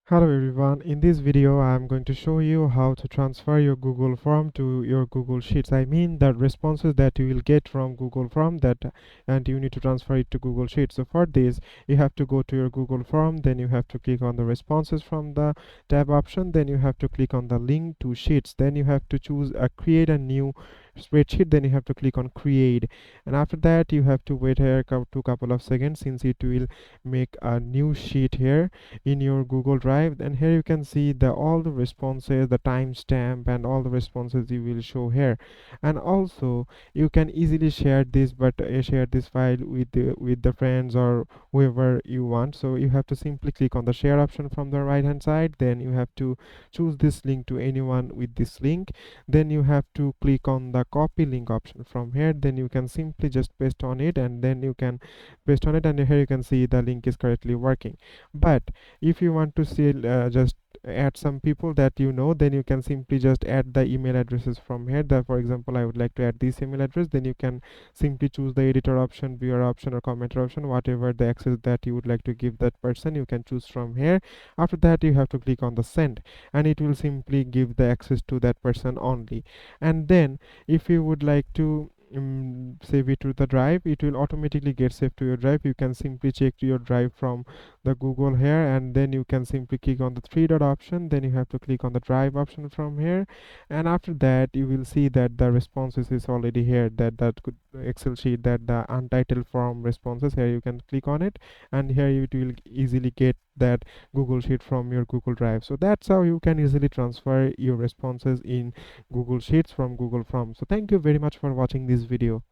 Hello everyone, in this video I am going to show you how to transfer your Google Form to your Google Sheets. I mean the responses that you will get from Google Form and you need to transfer it to Google Sheets. So for this you have to go to your Google Form, then you have to click on the responses from the tab option, then you have to click on the link to Sheets, then you have to choose create a new spreadsheet, then you have to click on create, and after that you have to wait here to couple of seconds since it will make a new sheet here in your Google Drive. And here you can see all the responses, the timestamp and all the responses you will show here. And also you can easily share this, but share this file with the friends or whoever you want. So you have to simply click on the share option from the right hand side, then you have to choose this link to anyone with this link, then you have to click on the copy link option from here, then you can simply just paste on it, and then you can paste on it, and here you can see the link is correctly working. But if you want to see just add some people that you know, then you can simply just add the email addresses from here. That, for example, I would like to add this email address, then you can simply choose the editor option, viewer option or commenter option, whatever the access that you would like to give that person, you can choose from here. After that you have to click on the send, and it will simply give the access to that person only. And then if you would like to save it to the drive, it will automatically get saved to your drive. You can simply check your drive from the Google here, and then you can simply click on the three dot option, then you have to click on the drive option from here, and after that you will see that the responses is already here, that good Excel sheet, that the untitled form responses. Here you can click on it, and here you will easily get that Google sheet from your Google Drive. So that's how you can easily transfer your responses in Google Sheets from Google Forms. So thank you very much for watching this video.